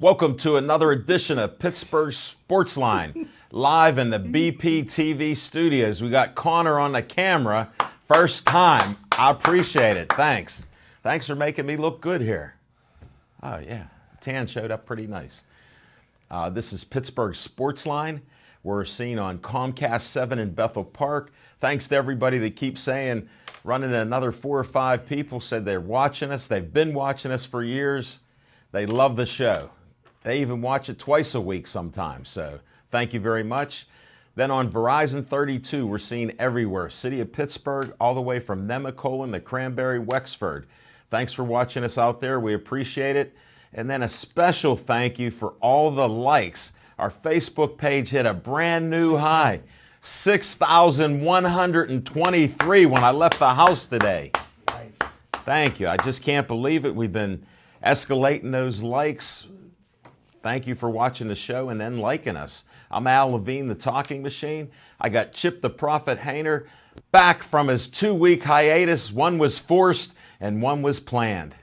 Welcome to another edition of Pittsburgh Sportsline, live in the BP TV studios. We got Connor on the camera, first time. I appreciate it. Thanks. Thanks for making me look good here. Oh, yeah. Tan showed up pretty nice. This is Pittsburgh Sportsline. We're seen on Comcast 7 in Bethel Park. Thanks to everybody that keeps saying, running another 4 or 5 people said they're watching us. They've been watching us for years. They love the show. They even watch it twice a week sometimes. So thank you very much. Then on Verizon 32, we're seen everywhere. City of Pittsburgh, all the way from Nemacolin to Cranberry, Wexford. Thanks for watching us out there. We appreciate it. And then a special thank you for all the likes. Our Facebook page hit a brand new high, 6,123 when I left the house today. Nice. Thank you. I just can't believe it. We've been escalating those likes. Thank you for watching the show and then liking us. I'm Al Levine, the Talking Machine. I got Chip the Prophet Hayner back from his 2-week hiatus. One was forced and one was planned.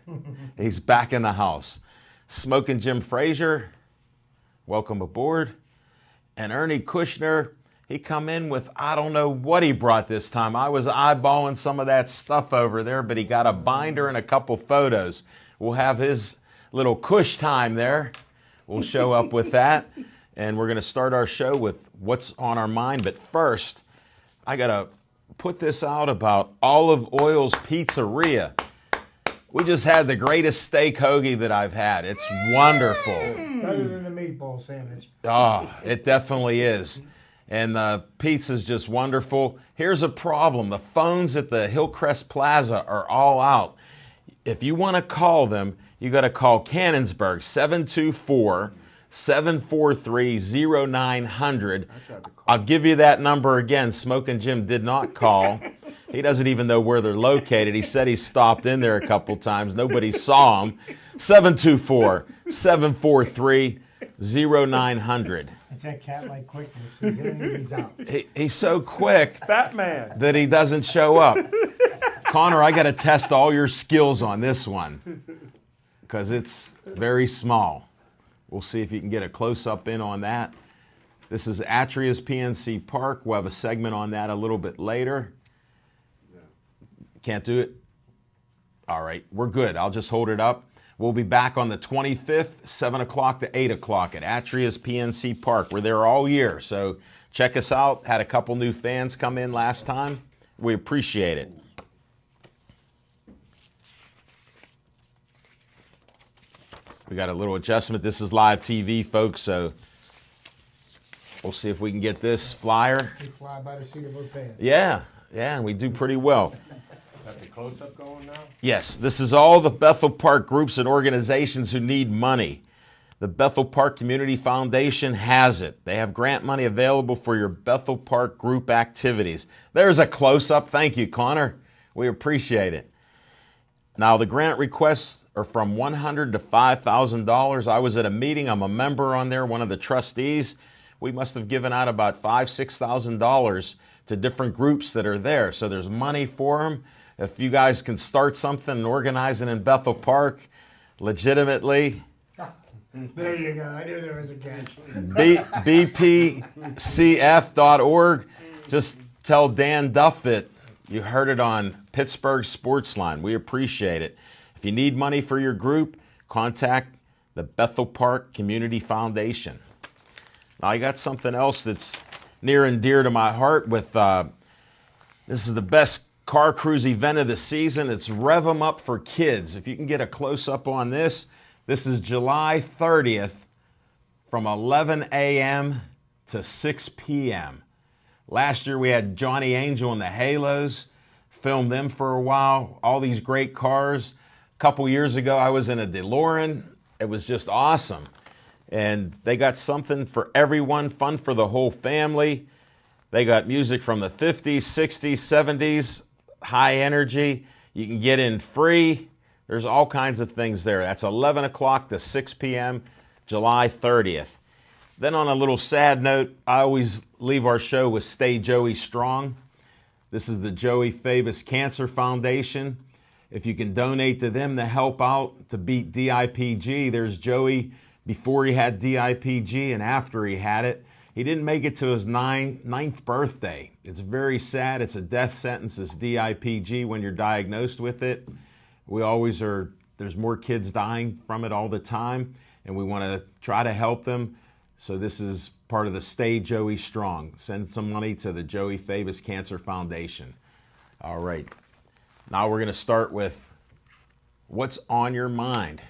He's back in the house. Smoking Jim Frazier, welcome aboard. And Ernie Kushner, he come in with, I don't know what he brought this time. I was eyeballing some of that stuff over there, but he got a binder and a couple photos. We'll have his little Kush time there. We'll show up with that. And we're going to start our show with what's on our mind. But first, I got to put this out about Olive Oil's Pizzeria. We just had the greatest steak hoagie that I've had. It's wonderful. Better than the meatball sandwich. Oh, it definitely is. And the pizza's just wonderful. Here's a problem. The phones at the Hillcrest Plaza are all out. If you want to call them, you got to call Cannonsburg, 724-743-0900. I'll give you that number again. Smoking Jim did not call. He doesn't even know where they're located. He said he stopped in there a couple times. Nobody saw him. 724-743-0900. It's that cat-like quickness. He's in and he's out. He's so quick Batman. that he doesn't show up. Connor, I got to test all your skills on this one because it's very small. We'll see if you can get a close-up in on that. This is Atria's PNC Park. We'll have a segment on that a little bit later. Can't do it? All right, we're good. I'll just hold it up. We'll be back on the 25th, 7 o'clock to 8 o'clock at Atria's PNC Park. We're there all year, so check us out. Had a couple new fans come in last time. We appreciate it. We got a little adjustment. This is live TV, folks, so we'll see if we can get this flyer. We fly by the seat of our pants. Yeah, and we do pretty well. Got the close-up going now? Yes, this is all the Bethel Park groups and organizations who need money. The Bethel Park Community Foundation has it. They have grant money available for your Bethel Park group activities. There's a close-up. Thank you, Connor. We appreciate it. Now, the grant requests are from $100 to $5,000. I was at a meeting. I'm a member on there, one of the trustees. We must have given out about $5,000, $6,000 to different groups that are there. So there's money for them. If you guys can start something and organize it in Bethel Park legitimately. There you go. I knew there was a catch. bpcf.org. Just tell Dan Duff that you heard it on Pittsburgh Sportsline. We appreciate it. If you need money for your group, contact the Bethel Park Community Foundation. Now, I got something else that's near and dear to my heart with, this is the best car cruise event of the season. It's Rev 'em Up for Kids. If you can get a close-up on this, this is July 30th from 11 a.m. to 6 p.m. Last year we had Johnny Angel and the Halos, filmed them for a while, all these great cars. A couple years ago I was in a DeLorean. It was just awesome. And they got something for everyone, fun for the whole family. They got music from the 50s, 60s, 70s, high energy. You can get in free. There's all kinds of things there. That's 11 o'clock to 6 p.m., July 30th. Then on a little sad note, I always leave our show with Stay Joey Strong. This is the Joey Fabus Cancer Foundation. If you can donate to them to help out to beat DIPG, there's Joey before he had DIPG and after he had it. He didn't make it to his ninth birthday. It's very sad. It's a death sentence, this DIPG, when you're diagnosed with it. We always are, there's more kids dying from it all the time, and we want to try to help them. So this is part of the Stay Joey Strong. Send some money to the Joey Fabus Cancer Foundation. All right. Now we're going to start with what's on your mind.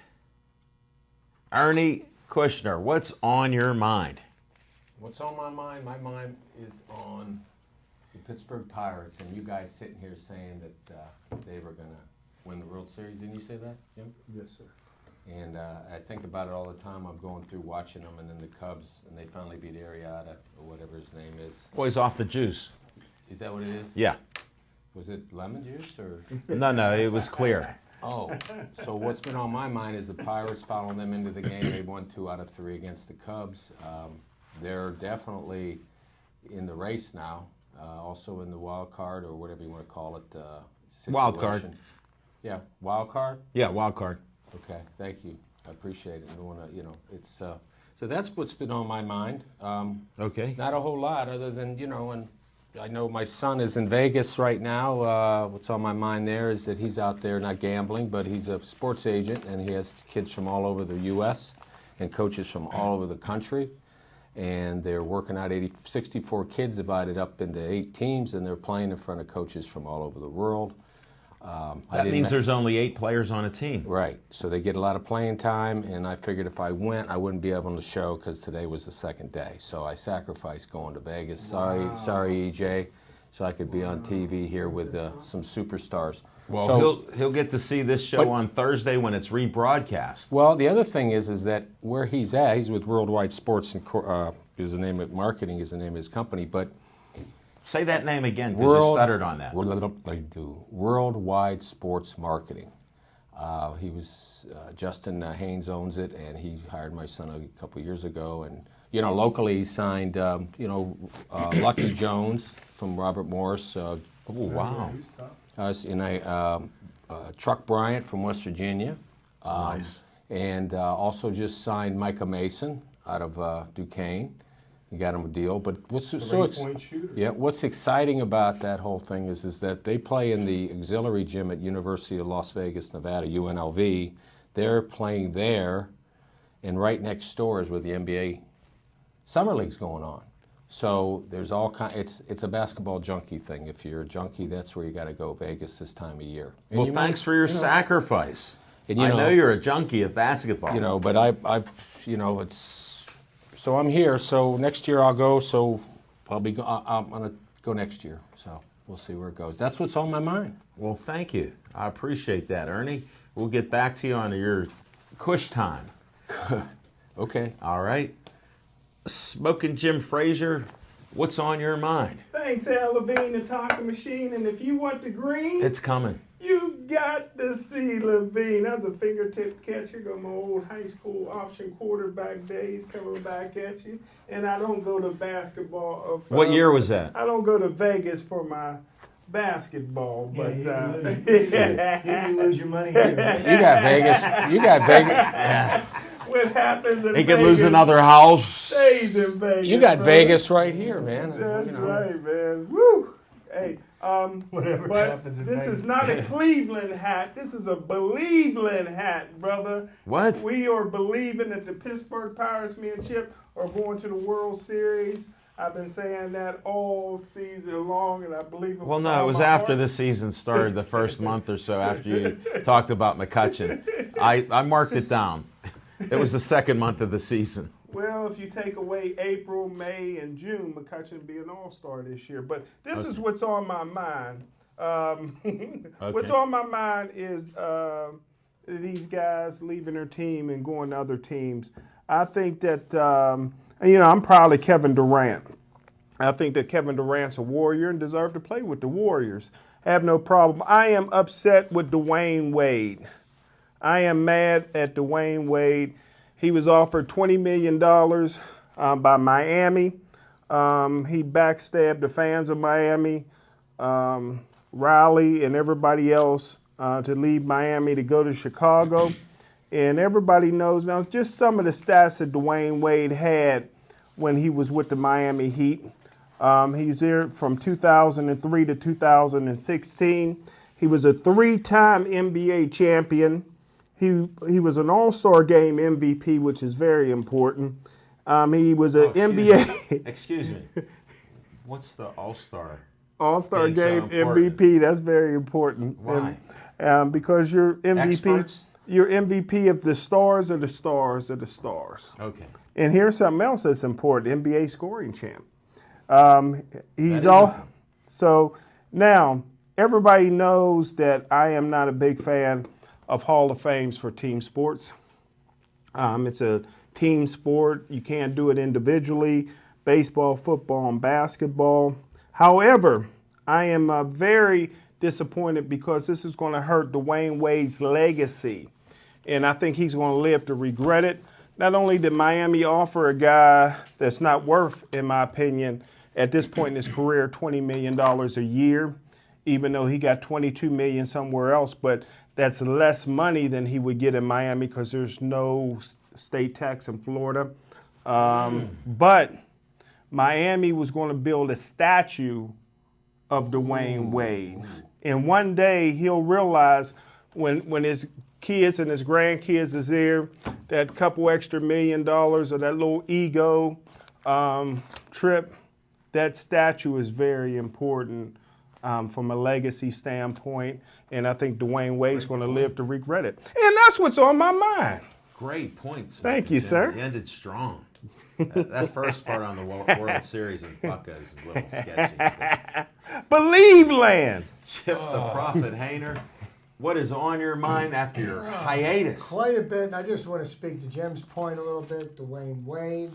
Ernie Kushner, what's on your mind? What's on my mind? My mind is on the Pittsburgh Pirates, and you guys sitting here saying that they were going to win the World Series. Didn't you say that, Jim? Yes, sir. And I think about it all the time. I'm going through watching them, and then the Cubs, and they finally beat Arrieta, or whatever his name is. Well, he's off the juice. Is that what it is? Yeah. Was it lemon juice or? No, it was clear. Oh, so what's been on my mind is the Pirates following them into the game. They won 2 out of 3 against the Cubs. They're definitely in the race now, also in the wild card or whatever you want to call it. Situation. Wild card. Yeah, wild card. Yeah, wild card. Okay, thank you. I appreciate it. I wanna, it's so that's what's been on my mind. Okay. Not a whole lot other than and I know my son is in Vegas right now. What's on my mind there is that he's out there not gambling, but he's a sports agent, and he has kids from all over the U.S. and coaches from all over the country. And they're working out 64 kids divided up into 8 teams, and they're playing in front of coaches from all over the world. That means there's only 8 players on a team. Right. So they get a lot of playing time, and I figured if I went, I wouldn't be able to show because today was the second day. So I sacrificed going to Vegas. Sorry, EJ. So I could be on TV here with some superstars. Well, so, he'll get to see this show on Thursday when it's rebroadcast. Well, the other thing is that where he's at, he's with Worldwide Sports and is the name of marketing is the name of his company, but. Say that name again, because you stuttered on that. Worldwide Sports Marketing. He was Justin Haynes owns it, and he hired my son a couple years ago. And locally he signed Lucky Jones from Robert Morris. Oh wow! Truck Bryant from West Virginia. Nice. And also just signed Micah Mason out of Duquesne. You got him a deal, but what's what's exciting about that whole thing is that they play in the auxiliary gym at University of Las Vegas, Nevada, UNLV. They're playing there, and right next door is where the NBA Summer League's going on. So there's all kind. It's a basketball junkie thing. If you're a junkie, that's where you got to go. Vegas this time of year. And well, thanks for your sacrifice. And I know you're a junkie of basketball. But I've it's. So I'm here. So next year I'll go. So I'm gonna go next year. So we'll see where it goes. That's what's on my mind. Well, thank you. I appreciate that, Ernie. We'll get back to you on your Kush time. Okay. All right. Smoking Jim Frazier, what's on your mind? Thanks, Al Levine, the talking machine. And if you want the green, it's coming. You got to see Levine. That was a fingertip catch. Here go my old high school option quarterback days coming back at you. And I don't go to basketball. What year was that? I don't go to Vegas for my basketball. But you lose your money here. You got Vegas. You got Vegas. Yeah. What happens in he Vegas could lose another house. stays in Vegas. You got Vegas right here, man. That's right, man. Woo! Hey, Whatever but happens in this Vegas. is not a Cleveland hat. This is a Believeland hat, brother. What? We are believing that the Pittsburgh Pirates, me and Chip, are going to the World Series. I've been saying that all season long, and I believe it. Well, no, it was after the season started, the first month or so after you talked about McCutchen. I marked it down. It was the second month of the season. Well, if you take away April, May, and June, McCutchen would be an all-star this year. But this is what's on my mind. What's on my mind is these guys leaving their team and going to other teams. I think that, I'm proud of Kevin Durant. I think that Kevin Durant's a Warrior and deserves to play with the Warriors. I have no problem. I am upset with Dwayne Wade. I am mad at Dwayne Wade. He was offered $20 million by Miami. He backstabbed the fans of Miami, Riley, and everybody else to leave Miami to go to Chicago. And everybody knows now just some of the stats that Dwayne Wade had when he was with the Miami Heat. He's there from 2003 to 2016. He was a 3-time NBA champion. He was an All-Star Game MVP, which is very important. He was an NBA. Excuse me. What's the All-Star? All-Star being so Game important? MVP. That's very important. Why? Because you're MVP. Experts? You're MVP of the stars of the stars of the stars. Okay. And here's something else that's important: NBA scoring champ. He's is all. important. So now everybody knows that I am not a big fan of Hall of Fames for team sports. It's a team sport. You can't do it individually. Baseball, football, and basketball. However, I am very disappointed because this is going to hurt Dwayne Wade's legacy. And I think he's going to live to regret it. Not only did Miami offer a guy that's not worth, in my opinion, at this point in his career, $20 million a year, even though he got $22 million somewhere else, but that's less money than he would get in Miami because there's no state tax in Florida. But Miami was going to build a statue of Dwayne Wade. And one day he'll realize when his kids and his grandkids is there, that couple extra $1 million or that little ego trip, that statue is very important from a legacy standpoint. And I think Dwayne Wade's going to live to regret it. And that's what's on my mind. Great points. Thank you, sir. You ended strong. That first part on the World Series in Buckeyes is a little sketchy. Believe land. Chip the Prophet Hayner, what is on your mind after your hiatus? Quite a bit, and I just want to speak to Jim's point a little bit. Dwayne Wade,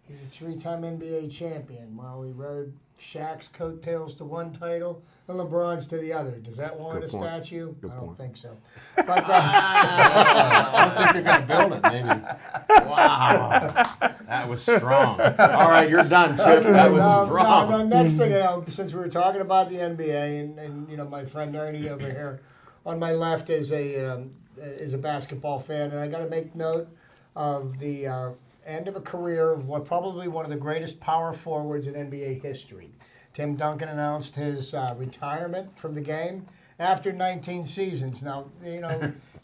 he's a 3-time NBA champion. While he rode Shaq's coattails to one title and LeBron's to the other. Does that warrant a statue? I don't think so. But I don't think they're going to build it. Maybe. Wow, that was strong. All right, you're done, Chip. That was strong. No, next thing, since we were talking about the NBA, and my friend Ernie over here on my left is a basketball fan, and I got to make note of the end of a career of probably one of the greatest power forwards in NBA history. Tim Duncan announced his retirement from the game after 19 seasons. Now,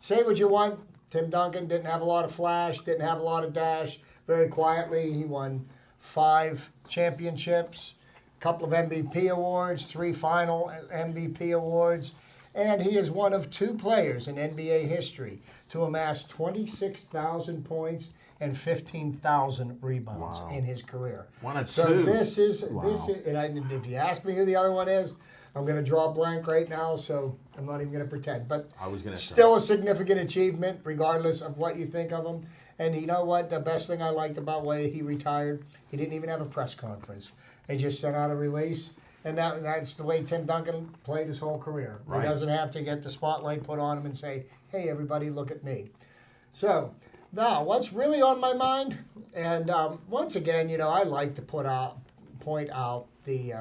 say what you want. Tim Duncan didn't have a lot of flash, didn't have a lot of dash. Very quietly, he won 5 championships, a couple of MVP awards, 3 final MVP awards, and he is one of 2 players in NBA history to amass 26,000 points and 15,000 rebounds in his career. One of 2. So this is, and if you ask me who the other one is, I'm going to draw a blank right now, so I'm not even going to pretend. But I was going to still a significant achievement, regardless of what you think of him. And you know what? The best thing I liked about why he retired, he didn't even have a press conference. They just sent out a release. And that's the way Tim Duncan played his whole career. Right. He doesn't have to get the spotlight put on him and say, hey, everybody, look at me. So now, what's really on my mind? And once again, I like to point out the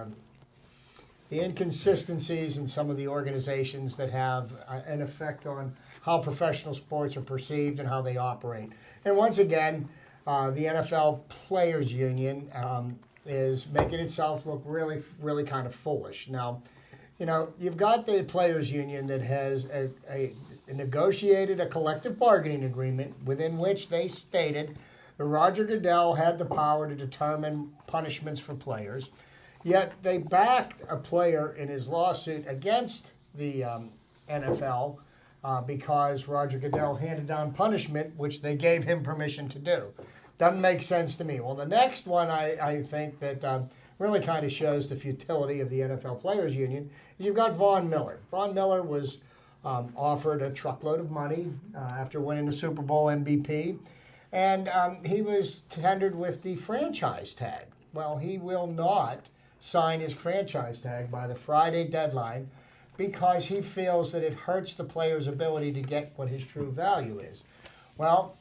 inconsistencies in some of the organizations that have an effect on how professional sports are perceived and how they operate. And once again, the NFL Players Union is making itself look really, really kind of foolish. Now, you've got the Players Union that has negotiated a collective bargaining agreement within which they stated that Roger Goodell had the power to determine punishments for players. Yet they backed a player in his lawsuit against the NFL because Roger Goodell handed down punishment, which they gave him permission to do. Doesn't make sense to me. Well, the next one I think that really kind of shows the futility of the NFL Players Union is you've got Von Miller. Von Miller was offered a truckload of money after winning the Super Bowl MVP, and he was tendered with the franchise tag. Well, he will not sign his franchise tag by the Friday deadline because he feels that it hurts the player's ability to get what his true value is. Well,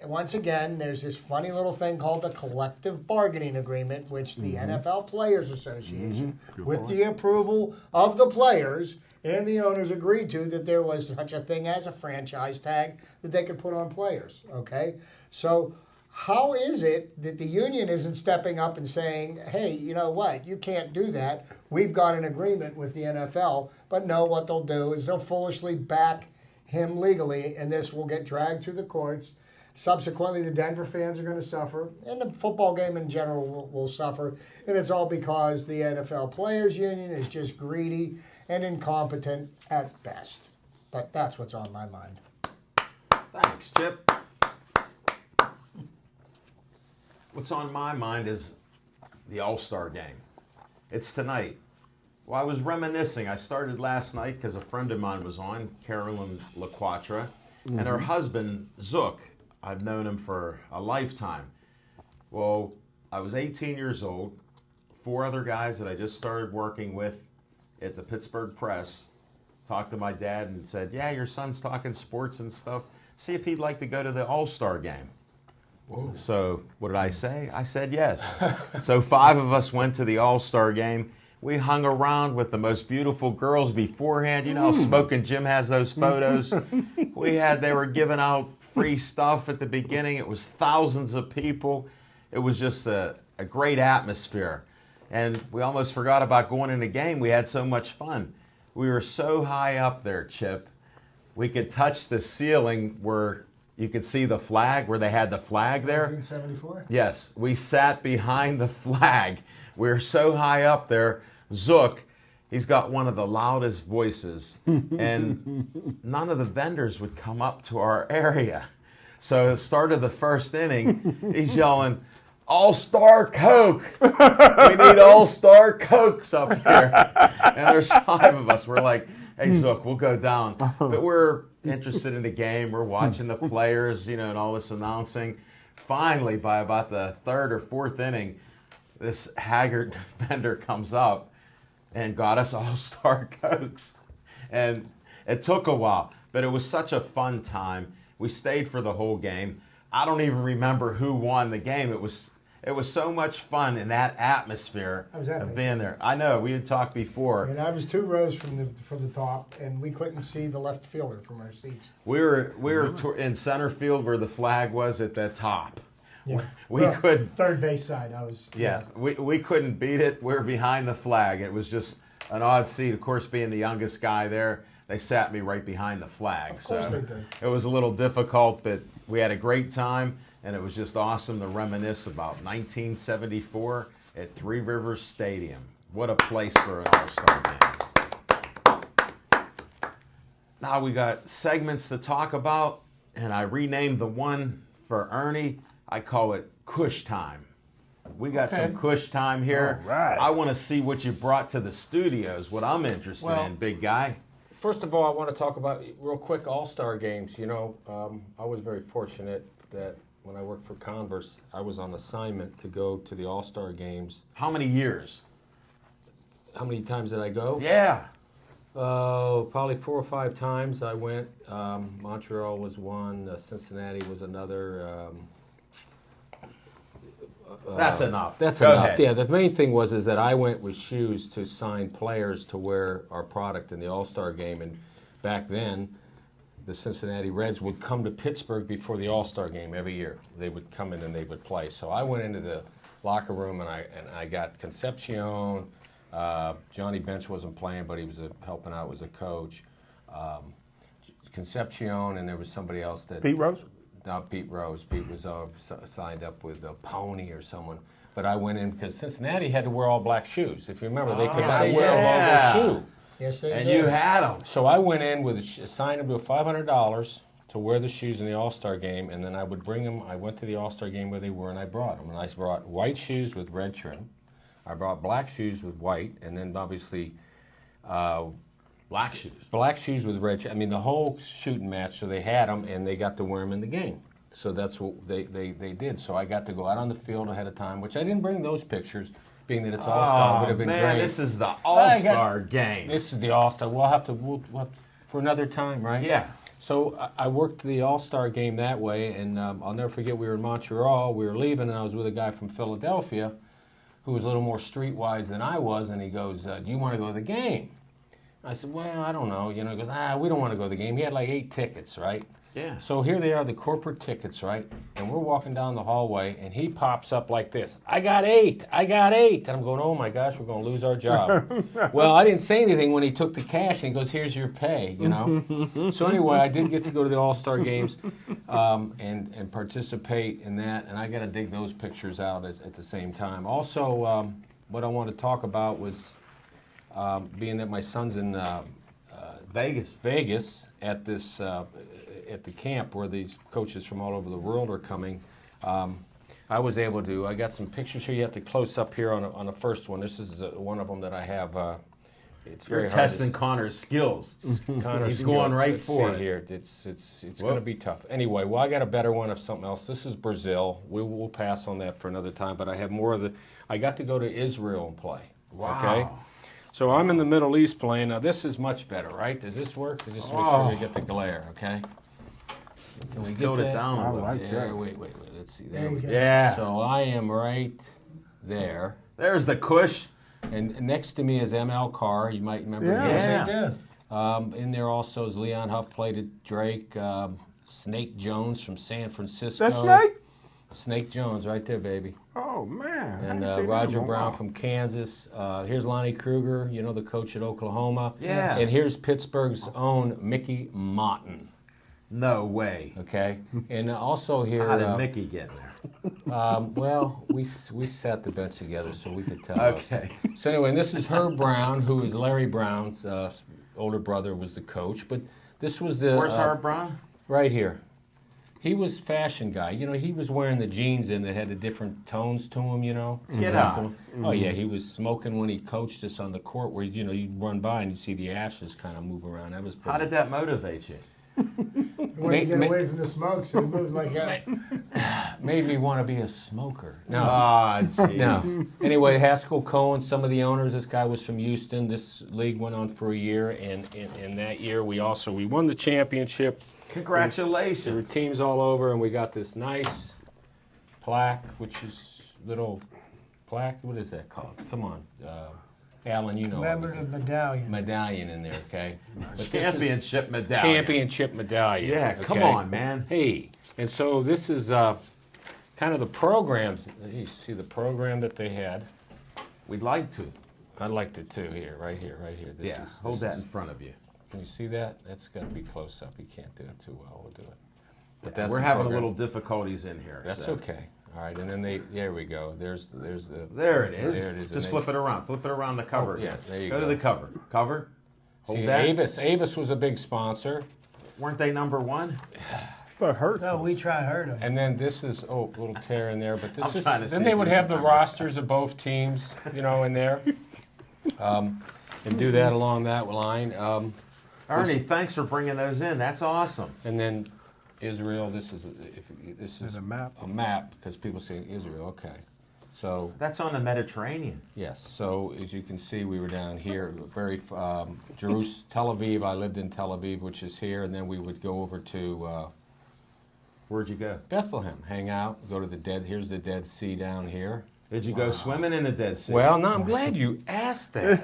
once again, there's this funny little thing called the collective bargaining agreement, which the NFL Players Association, with the approval of the players and the owners, agreed to, that there was such a thing as a franchise tag that they could put on players. Okay? So how is it that the union isn't stepping up and saying, hey, you know what, you can't do that. We've got an agreement with the NFL. But no, what they'll do is they'll foolishly back him legally, and this will get dragged through the courts. Subsequently, the Denver fans are going to suffer, and the football game in general will suffer. And it's all because the NFL Players Union is just greedy and incompetent at best. But that's what's on my mind. Thanks, Chip. What's on my mind is the All-Star game. It's tonight. Well, I was reminiscing. I started last night because a friend of mine was on, Carolyn LaQuatra, and her husband, Zook. I've known him for a lifetime. Well, I was 18 years old. 4 other guys that I just started working with at the Pittsburgh Press talked to my dad and said, yeah, your son's talking sports and stuff. See if he'd like to go to the All-Star game. Whoa. So what did I say? I said yes. So 5 of us went to the All-Star game. We hung around with the most beautiful girls beforehand. You know how Smoking Jim has those photos? They were giving out free stuff at the beginning. It was thousands of people. It was just a great atmosphere. And we almost forgot about going in the game. We had so much fun. We were so high up there, Chip. We could touch the ceiling where you could see the flag, where they had the flag there. 1974? Yes. We sat behind the flag. We were so high up there. Zook, he's got one of the loudest voices, and none of the vendors would come up to our area. So at the start of the first inning, he's yelling, All-Star Coke! We need All-Star Cokes up here. And there's 5 of us. We're like, hey, Zook, we'll go down. But we're interested in the game. We're watching the players, and all this announcing. Finally, by about the 3rd or 4th inning, this haggard vendor comes up and got us All-Star Cokes. And it took a while, but it was such a fun time. We stayed for the whole game. I don't even remember who won the game. It was so much fun in that atmosphere of being there. I know, we had talked before. And I was 2 rows from the top, and we couldn't see the left fielder from our seats. We were in center field where the flag was at the top. Yeah. We could third base side. We couldn't beat it. We were behind the flag. It was just an odd seat. Of course, being the youngest guy there, they sat me right behind the flag. Of course they did. It was a little difficult, but we had a great time, and it was just awesome to reminisce about 1974 at Three Rivers Stadium. What a place for an All-Star game. Now we got segments to talk about, and I renamed the one for Ernie. I call it Kush Time. We got some Kush Time here. All right. I want to see what you brought to the studios, what I'm interested in, big guy. First of all, I want to talk about, real quick, All-Star games. I was very fortunate that when I worked for Converse, I was on assignment to go to the All-Star games. How many years? How many times did I go? Yeah. Probably 4 or 5 times I went. Montreal was one. Cincinnati was another. That's enough. That's Go enough. ahead. Yeah, the main thing was that I went with shoes to sign players to wear our product in the All-Star game. And back then, the Cincinnati Reds would come to Pittsburgh before the All-Star game every year. They would come in and they would play. So I went into the locker room and I got Concepcion. Johnny Bench wasn't playing, but he was helping out as a coach. Concepcion, and there was somebody else that... Pete Rose? Not Pete Rose. Pete was signed up with a Pony or someone. But I went in because Cincinnati had to wear all black shoes. If you remember, they could not wear a logo shoe. Yes, they And did. you had them. So I went in with signed them to $500 to wear the shoes in the All-Star game, and then I would bring them. I went to the All-Star game where they were, and I brought them. And I brought white shoes with red trim. I brought black shoes with white, and then obviously Black shoes. black shoes with red. I mean, the whole shooting match. So they had them, and they got to wear them in the game. So that's what they did. So I got to go out on the field ahead of time, which I didn't bring those pictures, being that it's All-Star would have been man, great. this is the All-Star game. This is the All-Star. We'll have to for another time, right? Yeah. So I worked the All-Star game that way, and I'll never forget, we were in Montreal, we were leaving, and I was with a guy from Philadelphia who was a little more streetwise than I was, and he goes, do you want to go to the game? I said, well, I don't know. He goes, we don't want to go to the game. He had like 8 tickets, right? Yeah. So here they are, the corporate tickets, right? And we're walking down the hallway, and he pops up like this. I got 8. And I'm going, oh, my gosh, we're going to lose our job. Well, I didn't say anything when he took the cash, and he goes, here's your pay, So anyway, I did get to go to the All-Star games and participate in that, and I got to dig those pictures out at the same time. Also, what I want to talk about was being that my son's in Vegas at this at the camp where these coaches from all over the world are coming. I was able to. I got some pictures here. You have to close up here on the first one. This is one of them that I have. It's very hard. Testing Connor's skills. He's going right for it here. It's going to be tough. Anyway, well, I got a better one of something else. This is Brazil. We'll pass on that for another time. But I have more of the. I got to go to Israel and play. Wow. Okay. So I'm in the Middle East playing. Now this is much better, right? Does this work? Just make sure we get the glare, okay? Can we tilt it down a little? like that. Wait. Let's see. There we go. Yeah. So I am right there. There's the cush. And next to me is ML Carr. You might remember him. Yes, they do. In there also is Leon Huff, played at Drake. Snake Jones from San Francisco. That's Snake? Snake Jones right there, baby. Oh, man. And Roger Brown from Kansas. Here's Lonnie Kruger, the coach at Oklahoma. Yeah. And here's Pittsburgh's own Mickey Motton. No way. Okay. And also here. How did Mickey get in there? Well, we sat the bench together so we could tell. Okay. So anyway, and this is Herb Brown, who is Larry Brown's older brother, was the coach. But this was the. Where's Herb Brown? Right here. He was fashion guy. He was wearing the jeans in that had the different tones to them, Get out. Oh, yeah, he was smoking when he coached us on the court where, you'd run by and you'd see the ashes kind of move around. That was pretty. How did that motivate you? When you get away from the smoke, so you move like that. Made me want to be a smoker. No. Ah, jeez. No. Anyway, Haskell Cohen, some of the owners, this guy was from Houston. This league went on for a year, and in that year we won the championship. Congratulations. There were teams all over, and we got this nice plaque, which is little plaque. What is that called? Come on, Alan, you know. Commemorative medallion. Medallion in there, okay? But Championship medallion. Championship medallion. Yeah, okay? come on, man. Hey, and so this is kind of the programs. You see the program that they had. We'd like to. I liked it too. Right here. Hold that in front of you. Can you see that? That's got to be close up. You can't do it too well. We'll do it. But that's We're the having a program. little difficulties in here. That's so. okay. All right, and then there we go. There's the. There it is. There it is. Just flip it around. Flip it around the cover. Oh, yeah, there you go. go. To the cover. Cover. Hold See, that. Avis was a big sponsor. Weren't they number one? That hurts. No, we try harder. And then this is a little tear in there, but this I'm is. trying to Then see they if would you have can the remember. rosters of both teams, in there, and do that along that line. Ernie, thanks for bringing those in. That's awesome. And then Israel. This is a map. A map because people say Israel. Okay, so That's on the Mediterranean. yes. So as you can see, we were down here, very Jerusalem, Tel Aviv. I lived in Tel Aviv, which is here, and then we would go over to Where'd you go? Bethlehem, hang out, go to the Dead. Here's the Dead Sea down here. Did you go swimming in the Dead Sea? Well, no, I'm glad you asked that.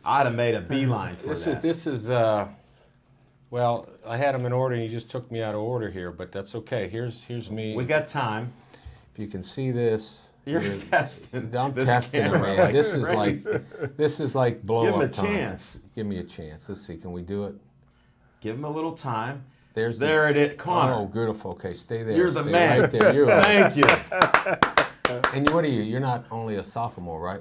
I'd have made a beeline for that. This is well, I had them in order, and you just took me out of order here, but that's okay. Here's me. We got time. If you can see this. You're testing. I'm this testing it, camera man. like This is like blow Give him up a time. chance. Give me a chance. Let's see. Can we do it? Give him a little time. There it is, Connor. Oh, beautiful. Okay, stay there. You're the Stay man. Right there. You're right. Thank you. And what are you? You're not only a sophomore, right?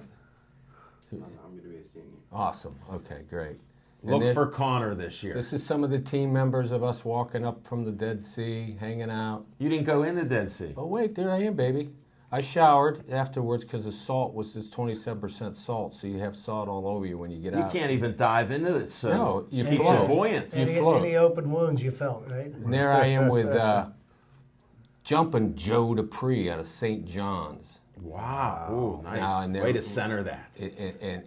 I'm going to be a senior. Awesome. Okay, great. And Look then- for Connor this year. This is some of the team members of us walking up from the Dead Sea, hanging out. You didn't go in the Dead Sea. Oh, wait, there I am, baby. I showered afterwards because the salt was just 27% salt, so you have salt all over you when you get You out. can't even dive into it, so No, you keeps float. you buoyant. You Any float. open wounds you felt, right? And there I am with Jumping Joe Dupree out of St. John's. Wow. Ooh, nice. Now, and Way to center that.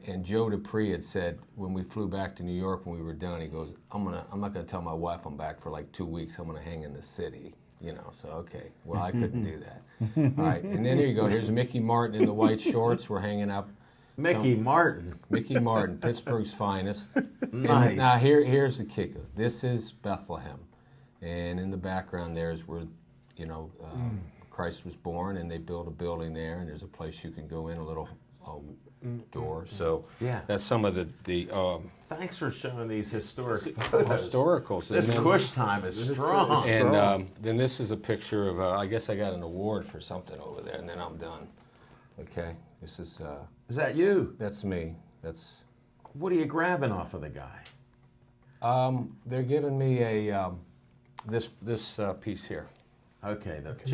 And Joe Dupree had said when we flew back to New York when we were done, he goes, I'm not gonna tell my wife I'm back for like 2 weeks. I'm gonna hang in the city. You know, so okay. Well, I couldn't do that. All right, and then here you go. Here's Mickey Martin in the white shorts. We're hanging up. Mickey Martin. Mickey Martin, Pittsburgh's finest. Nice. And now here's the kicker. This is Bethlehem, and in the background there is where, you know, Christ was born, and they built a building there, and there's a place you can go in, a little door. So Yeah. that's some of the Thanks for showing these historic photos. historicals. This And then- Kush time is strong. And then this is a picture of, I guess I got an award for something over there, and then I'm done. Okay, this is, Is that you? that's me. That's, What are you grabbing off of the guy? they're giving me a, this piece here. Okay, the Commemorative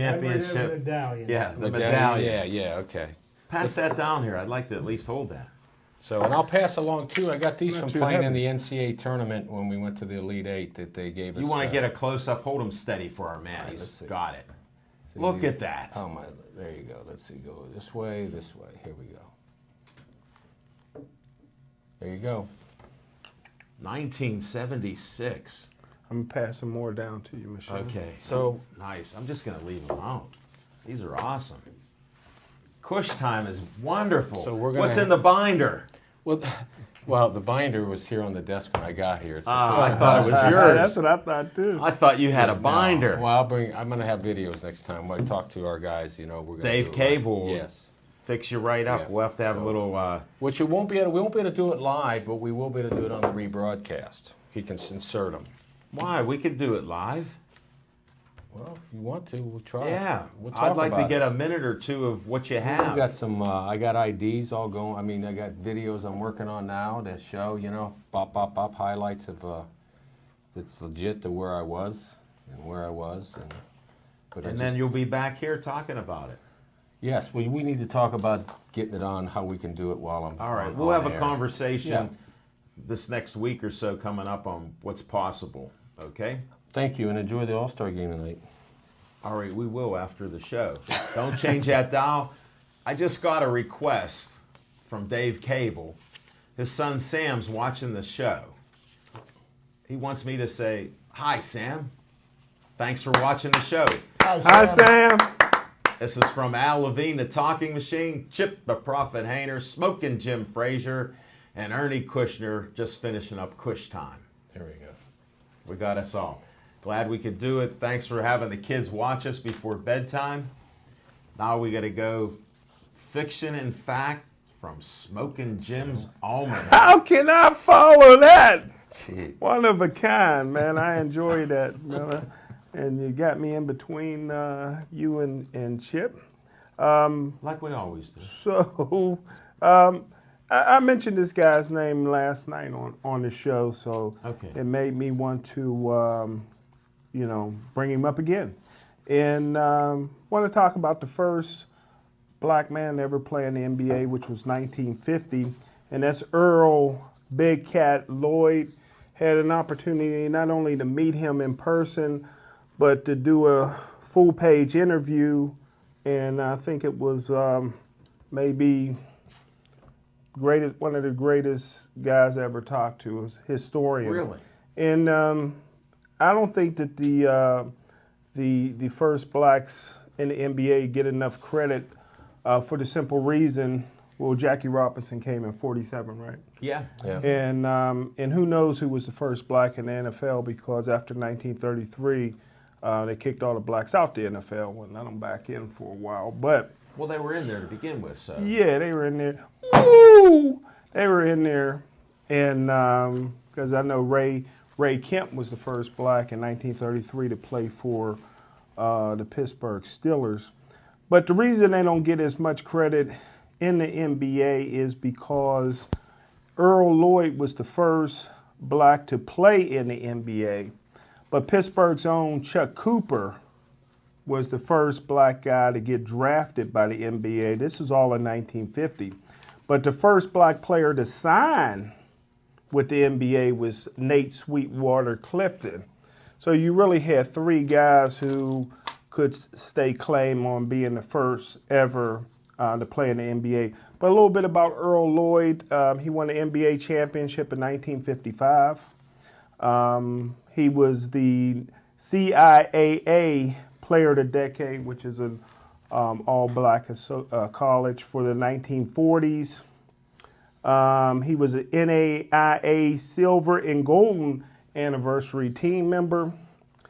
championship. medallion. Yeah, the medallion. Yeah, okay. Pass that down here. I'd like to at least hold that. So, and I'll pass along too. I got these Not from too playing in heavy. the NCAA tournament when we went to the Elite Eight that they gave us. You want to get a close up? Hold him steady for our man. right, He's let's see. got it. so Look these- at that. Oh my! There you go. Let's see. Go this way. This way. Here we go. There you go. 1976. I'm passing more down to you, Michelle. Okay. So Nice. I'm just going to leave them out. These are awesome. Kush time is wonderful. So we're gonna What's in the binder? well, the binder was here on the desk when I got here. It's a I thought it was That's yours. what I thought too. I thought you had a binder. Well, I'm going to have videos next time. When I talk to our guys, you know, we're going to Dave Cable. Yes. Fix you right up. Yeah. We'll have to have a So- little. Which we won't be able to do it live, but we will be able to do it on the rebroadcast. He can insert them. Why? We could do it live. Well, if you want to, we'll try. Yeah. We'll I'd talk like to about get it. a minute or two of what you I have. got some. I got IDs all going. I mean, I got videos I'm working on now that show, you know, highlights of. It's legit to where I was and where I was, but And then you'll be back here talking about it. Yes, we need to talk about getting it on how we can do it while I'm. All right. on We'll have a air. conversation Yeah. this next week or so coming up on what's possible. Okay? Thank you, and enjoy the All-Star game tonight. All right, we will after the show. Don't change that dial. I just got a request from Dave Cable. His son Sam's watching the show. He wants me to say, "Hi, Sam. Thanks for watching the show." Hi, Sam. This is from Al Levine, the Talking Machine, Chip the Prophet Hayner, Smoking Jim Frazier, and Ernie Kushner just finishing up Kush time. There we go. We got us all. Glad we could do it. Thanks for having the kids watch us before bedtime. Now we got to go fiction and fact from Smoking Jim's Almanac. How can I follow that? Gee. One of a kind, man. I enjoy that, brother. And you got me in between you and Chip. Like we always do. So I mentioned this guy's name last night on the show, so Okay. it made me want to, bring him up again. And want to talk about the first black man to ever play in the NBA, which was 1950, and that's Earl Big Cat Lloyd. Had an opportunity not only to meet him in person, but to do a full-page interview, and I think it was maybe one of the greatest guys I ever talked to, was a historian. Really? And I don't think that the first blacks in the NBA get enough credit for the simple reason, well, Jackie Robinson came in 47, right? Yeah. Yeah. And who knows who was the first black in the NFL, because after 1933, they kicked all the blacks out the NFL and let them back in for a while. But Well, they were in there to begin with, so. yeah, they were in there. Woo! They were in there, and because I know Ray Kemp was the first black in 1933 to play for the Pittsburgh Steelers. But the reason they don't get as much credit in the NBA is because Earl Lloyd was the first black to play in the NBA, but Pittsburgh's own Chuck Cooper was the first black guy to get drafted by the NBA. This is all in 1950. But the first black player to sign with the NBA was Nate Sweetwater Clifton. So you really had three guys who could stake claim on being the first ever to play in the NBA. But a little bit about Earl Lloyd. He won the NBA championship in 1955. He was the CIAA Player of the Decade, which is an all-black college for the 1940s. He was an NAIA Silver and Golden Anniversary team member.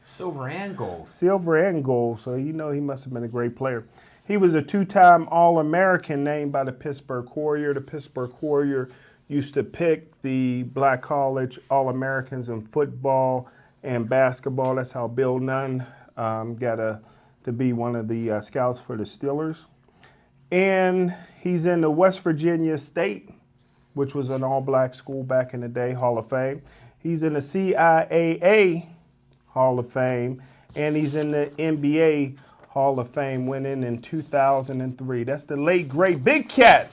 Silver and gold. Silver and gold, so you know he must have been a great player. He was a two-time All-American named by the Pittsburgh Courier. The Pittsburgh Courier used to pick the black college All-Americans in football and basketball. That's how Bill Nunn got to be one of the scouts for the Steelers. And he's in the West Virginia State, which was an all-black school back in the day, Hall of Fame. He's in the CIAA Hall of Fame, and he's in the NBA Hall of Fame, winning in 2003. That's the late, great Big Cat,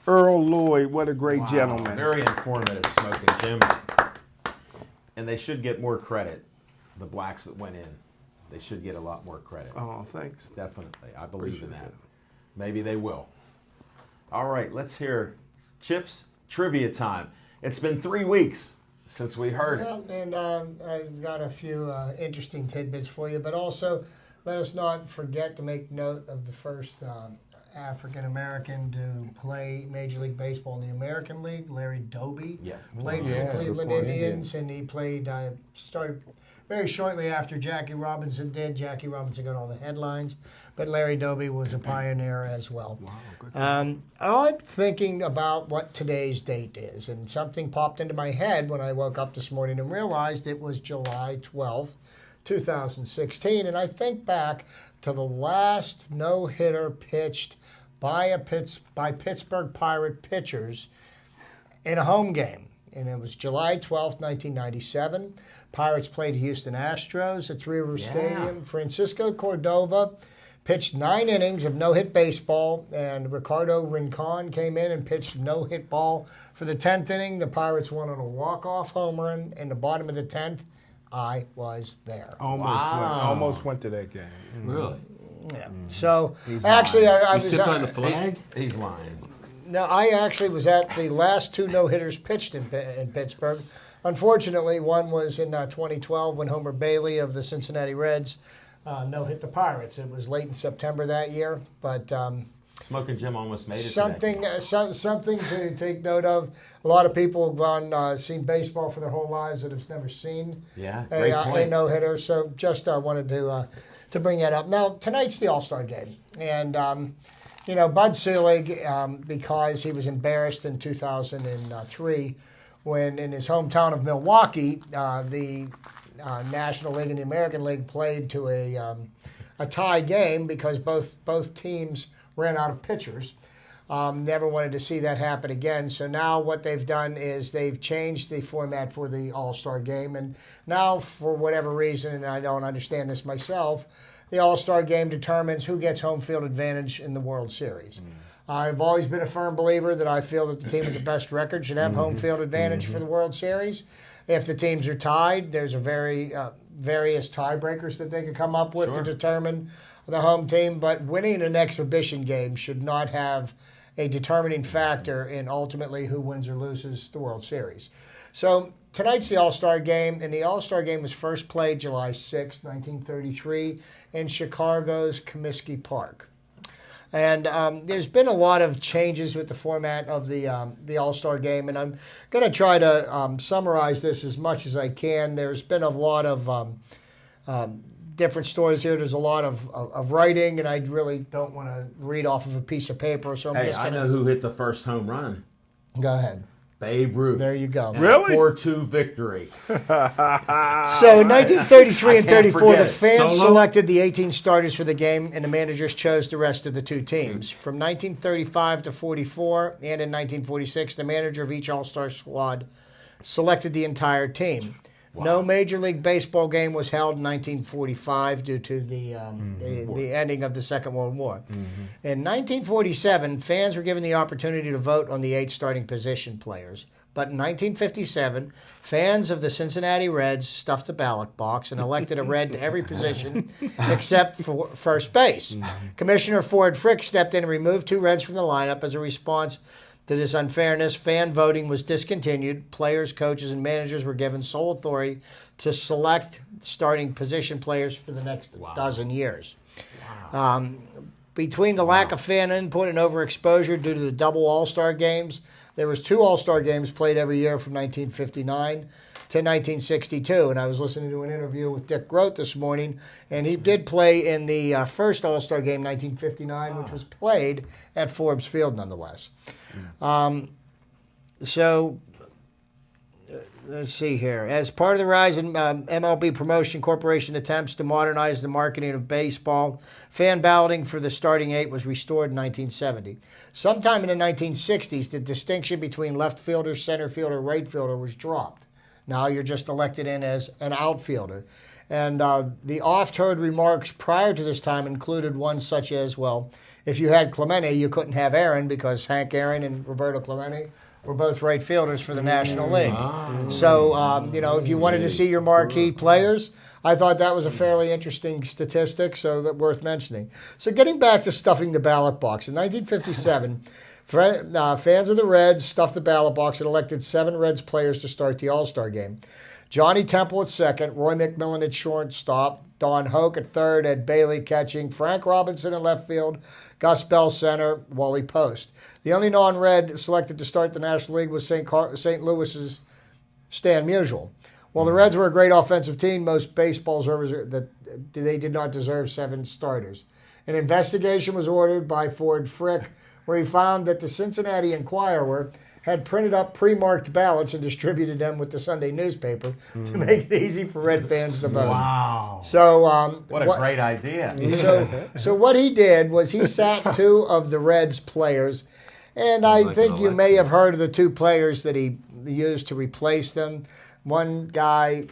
Earl Lloyd. What a great gentleman. Very informative, Smoking Jim. And they should get more credit, the blacks that went in. They should get a lot more credit. Oh, thanks. Definitely. I believe in that. Maybe they will. All right, let's hear Chip's trivia time. It's been 3 weeks since we heard it. Well, and I've got a few interesting tidbits for you, but also let us not forget to make note of the first African American to play Major League Baseball in the American League, Larry Doby. Yeah. Played for the Cleveland Indians, and he played, started very shortly after Jackie Robinson did. Jackie Robinson got all the headlines, but Larry Doby was a pioneer as well. Wow, I'm thinking about what today's date is, and something popped into my head when I woke up this morning and realized it was July 12th, 2016, and I think back to the last no-hitter pitched by Pittsburgh Pirate pitchers in a home game. And it was July 12th, 1997. Pirates played Houston Astros at Three Rivers Stadium. Francisco Cordova pitched 9 innings of no-hit baseball, and Ricardo Rincon came in and pitched no-hit ball for the 10th inning. The Pirates won on a walk-off home run in the bottom of the 10th. I was there. Almost went to that game. Really? Yeah. So actually, I was on the flag. He's lying. No, I actually was at the last 2 no-hitters pitched in Pittsburgh. Unfortunately, one was in 2012 when Homer Bailey of the Cincinnati Reds no-hit the Pirates. It was late in September that year, but Smoking Jim almost made it. something to take note of. A lot of people have seen baseball for their whole lives that have never seen a no-hitter. So just wanted to bring that up. Now tonight's the All-Star game, and Bud Selig, because he was embarrassed in 2003 when in his hometown of Milwaukee, the National League and the American League played to a tie game because both teams ran out of pitchers. Never wanted to see that happen again. So now what they've done is they've changed the format for the All-Star game. And now, for whatever reason, and I don't understand this myself, the All-Star game determines who gets home field advantage in the World Series. I've always been a firm believer that I feel that the team with the best record should have home field advantage for the World Series. If the teams are tied, there's a various tiebreakers that they can come up with to determine the home team. But winning an exhibition game should not have a determining factor in ultimately who wins or loses the World Series. So tonight's the All-Star game, and the All-Star game was first played July 6, 1933 in Chicago's Comiskey Park. And there's been a lot of changes with the format of the All-Star game, and I'm going to try to summarize this as much as I can. There's been a lot of different stories here. There's a lot of writing, and I really don't want to read off of a pice of paper. So I know who hit the first home run. Go ahead. Babe Ruth. There you go. Really? 4-2 victory. So in 1933 and 34, the fans selected the 18 starters for the game, and the managers chose the rest of the 2 teams. From 1935 to 44 and in 1946, the manager of each All-Star squad selected the entire team. No Major League Baseball game was held in 1945 due to the ending of the Second World War. In 1947, fans were given the opportunity to vote on the 8 starting position players. But in 1957, fans of the Cincinnati Reds stuffed the ballot box and elected a Red to every position except for first base. Commissioner Ford Frick stepped in and removed 2 Reds from the lineup as a response to this unfairness. Fan voting was discontinued. Players, coaches, and managers were given sole authority to select starting position players for the next dozen years. Between the lack of fan input and overexposure due to the double All-Star games, there was 2 All-Star games played every year from 1959 to 1962. And I was listening to an interview with Dick Groat this morning, and he did play in the first All-Star game, 1959, which was played at Forbes Field nonetheless. Let's see here. As part of the rise in MLB Promotion Corporation attempts to modernize the marketing of baseball, fan balloting for the starting 8 was restored in 1970. Sometime in the 1960s, the distinction between left fielder, center fielder, right fielder was dropped. Now you're just elected in as an outfielder. And the oft-heard remarks prior to this time included ones such as, well, if you had Clemente, you couldn't have Aaron because Hank Aaron and Roberto Clemente were both right fielders for the National League. So, if you wanted to see your marquee players, I thought that was a fairly interesting statistic, so that worth mentioning. So getting back to stuffing the ballot box, in 1957, fans of the Reds stuffed the ballot box and elected 7 Reds players to start the All-Star game. Johnny Temple at second, Roy McMillan at shortstop, Don Hoke at third, Ed Bailey catching, Frank Robinson in left field, Gus Bell center, Wally Post. The only non-Red selected to start the National League was St. Louis's Stan Musial. While the Reds were a great offensive team, most baseball observers that they did not deserve 7 starters. An investigation was ordered by Ford Frick, where he found that the Cincinnati Enquirer had printed up pre-marked ballots and distributed them with the Sunday newspaper to make it easy for Red fans to vote. Wow. So what a great idea. So what he did was he sat 2 of the Reds players, and I think you may have heard of the 2 players that he used to replace them. One guy,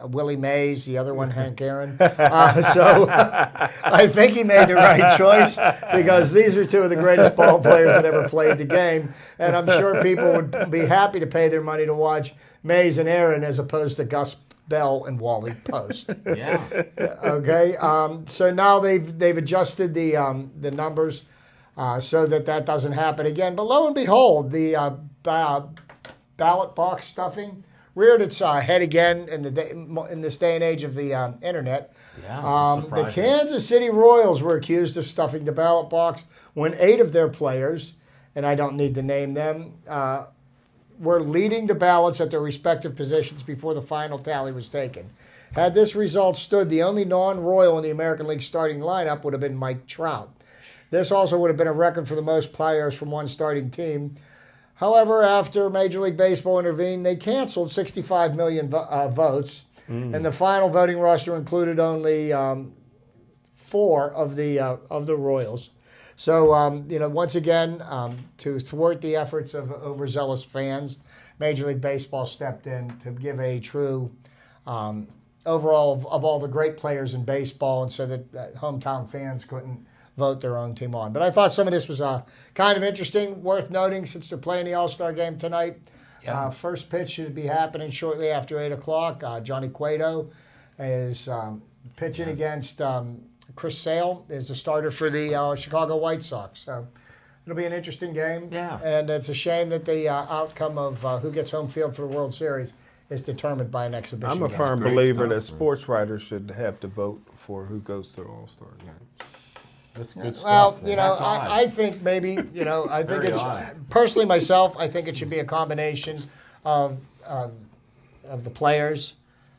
Willie Mays, the other one, Hank Aaron. So I think he made the right choice because these are 2 of the greatest ball players that ever played the game. And I'm sure people would be happy to pay their money to watch Mays and Aaron as opposed to Gus Bell and Wally Post. Yeah. Okay. So now they've adjusted the numbers so that doesn't happen again. But lo and behold, the ballot box stuffing reared its head again in this day and age of the internet. Yeah, the Kansas City Royals were accused of stuffing the ballot box when 8 of their players, and I don't need to name them, were leading the ballots at their respective positions before the final tally was taken. Had this result stood, the only non-Royal in the American League starting lineup would have been Mike Trout. This also would have been a record for the most players from one starting team. However, after Major League Baseball intervened, they canceled 65 million votes, and the final voting roster included only 4 of the Royals. So, once again, to thwart the efforts of overzealous fans, Major League Baseball stepped in to give a true overall of all the great players in baseball, and so that hometown fans couldn't vote their own team on. But I thought some of this was kind of interesting, worth noting since they're playing the All-Star game tonight. Yeah. First pitch should be happening shortly after 8 o'clock. Johnny Cueto is pitching against Chris Sale, is the starter for the Chicago White Sox. So it'll be an interesting game. Yeah. And it's a shame that the outcome of who gets home field for the World Series is determined by an exhibition I'm a game. firm believer that sports writers should have to vote for who goes to the All-Star game. That's good stuff. Well, man. I think maybe, I think it's, personally myself, I think it should be a combination of the players,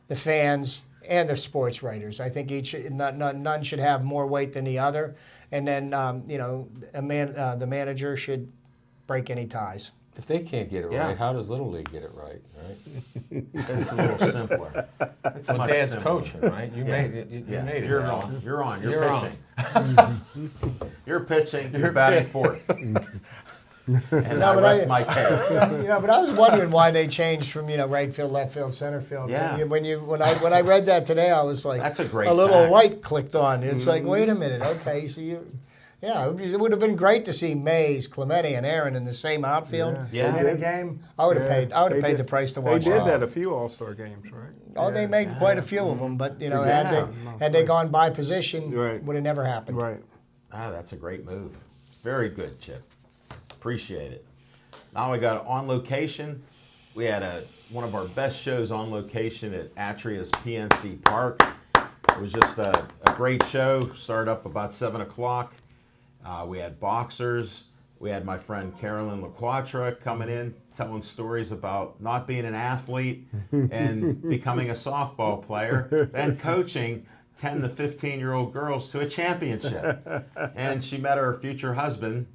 the fans, and the sports writers. I think none should have more weight than the other. And then, the manager should break any ties. If they can't get it right, how does Little League get it right? It's a little simpler. It's much Dad's simpler. coaching, right? You made it. You made it. You're on. You're on. You're pitching. You're pitching. You're batting fourth. And No, I but rest my case. But I was wondering why they changed from right field, left field, center field. Yeah. When I read that today, I was like, That's a great little fact. light clicked on. It's like, wait a minute, okay, so it would have been great to see Mays, Clemente, and Aaron in the same outfield Yeah. in a game. I would have paid. I would have paid the price to watch. They did that. that a few All-Star games, right? Oh, they made quite a few of them, but Yeah. had they gone by position, Right. would have never happened. Right. Ah, that's a great move. Very good, Chip. Appreciate it. Now we got On Location. We had one of our best shows on location at Atria's PNC Park. It was just a great show. Started up about 7 o'clock. We had boxers. We had my friend Carolyn LaQuatra coming in, telling stories about not being an athlete and becoming a softball player, and coaching 10 to 15-year-old girls to a championship. And she met her future husband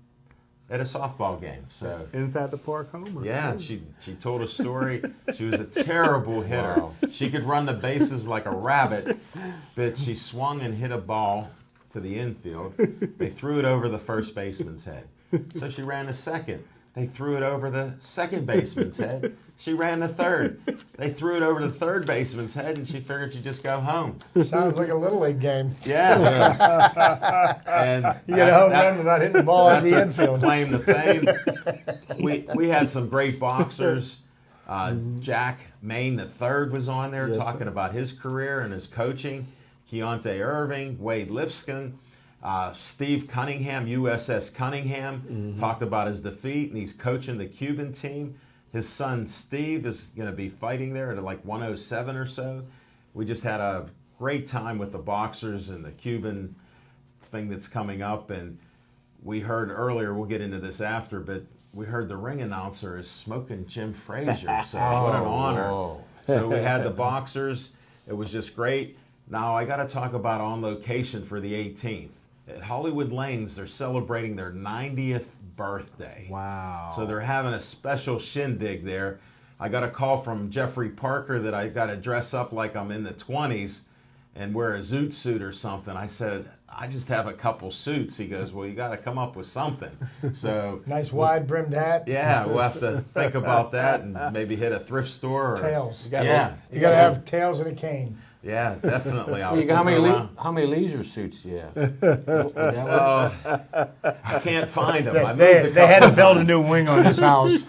at a softball game. So Inside the park homer. yeah, she told a story. She was a terrible hitter. She could run the bases like a rabbit, but she swung and hit a ball to the infield. They threw it over the first baseman's head. So she ran to second. They threw it over the second baseman's head. She ran to third. They threw it over the third baseman's head, and she figured she'd just go home. Sounds like a little league game. Yeah. And You get a home run without hitting the ball in that's the her infield. claim to fame. We had some great boxers. Jack Maine III was on there talking about his career and his coaching. Keontae Irving, Wade Lipscomb, Steve Cunningham, USS Cunningham, talked about his defeat, and he's coaching the Cuban team. His son Steve is going to be fighting there at like 107 or so. We just had a great time with the boxers and the Cuban thing that's coming up. And we heard earlier, we'll get into this after, but we heard the ring announcer is smoking Jim Frazier. So what an honor. Whoa. So we had the boxers. It was just great. Now I got to talk about On Location for the 18th. At Hollywood Lanes, they're celebrating their 90th birthday. Wow. So they're having a special shindig there. I got a call from Jeffrey Parker that I got to dress up like I'm in the 20s and wear a zoot suit or something. I said, I just have a couple suits. He goes, well, you got to come up with something. So Nice wide brimmed hat. yeah, we'll have to think about that and maybe hit a thrift store. Or, Tails. You got Yeah, You got to have tails and a cane. yeah, definitely. I'll Well, how flip many around. how many leisure suits do you have? I can't find them. I moved They, a they had to couple build a new wing on his house.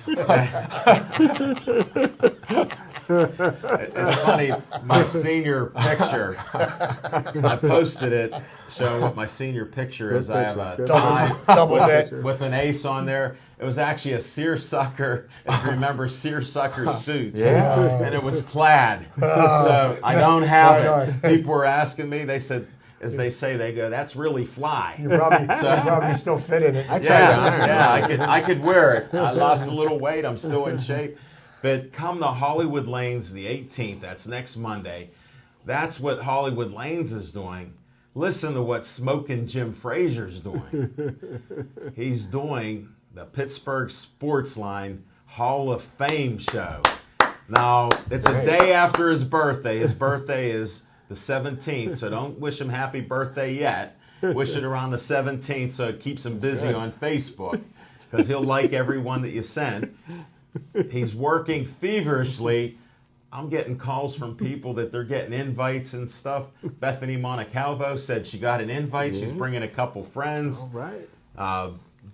It's funny, my senior picture, I posted it showing what my senior picture is. I have a tie Double bit. with an ace on there. It was actually a seersucker, if you remember seersucker suits. Yeah. And it was plaid. So I don't have Right it. People were asking me, they said, as they say, they go, that's really fly. You probably still fit in it. I could wear it. I lost a little weight. I'm still in shape. But come to Hollywood Lanes the 18th, that's next Monday. That's what Hollywood Lanes is doing. Listen to what Smoking Jim Frazier's doing. He's doing the Pittsburgh Sports Line Hall of Fame show. Now, it's a day after his birthday. His birthday is the 17th, so don't wish him happy birthday yet. Wish it around the 17th so it keeps him busy on Facebook, because he'll like every one that you send. He's working feverishly. I'm getting calls from people that they're getting invites and stuff. Bethany Montecalvo said she got an invite. She's bringing a couple friends. All right.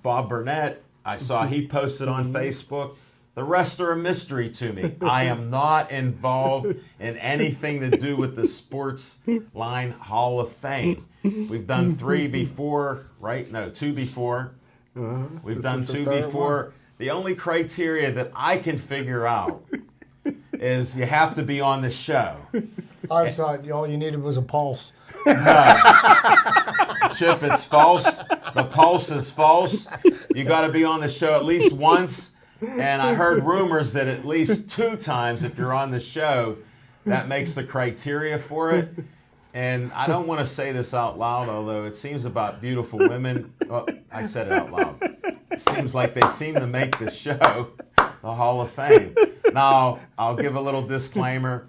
Bob Burnett, I saw he posted on Facebook. The rest are a mystery to me. I am not involved in anything to do with the Sports Line Hall of Fame. We've done 3 before, right? No, 2 before. We've done is the 2 third before. The only criteria that I can figure out is you have to be on the show. I thought all you needed was a pulse. Chip, it's false. The pulse is false. You got to be on the show at least once. And I heard rumors that at least 2 times, if you're on the show, that makes the criteria for it. And I don't want to say this out loud, although it seems about beautiful women. Well, I said it out loud. It seems like they seem to make the show the Hall of Fame. Now, I'll give a little disclaimer.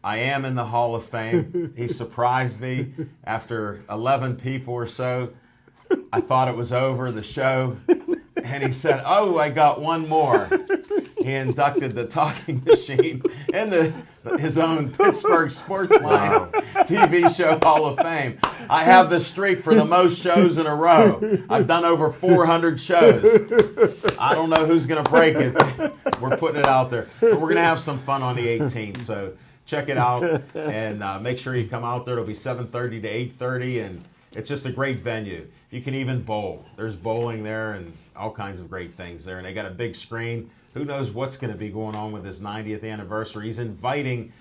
I am in the Hall of Fame. He surprised me after 11 people or so. I thought it was over, the show. and he said, "Oh, I got one more." He inducted the talking machine into his own Pittsburgh Sportsline TV show Hall of Fame. I have the streak for the most shows in a row. I've done over 400 shows. I don't know who's going to break it. We're putting it out there. But we're going to have some fun on the 18th. So check it out and make sure you come out there. It'll be 7:30 to 8:30, and it's just a great venue. You can even bowl. There's bowling there and all kinds of great things there. And they got a big screen. Who knows what's going to be going on with his 90th anniversary. He's inviting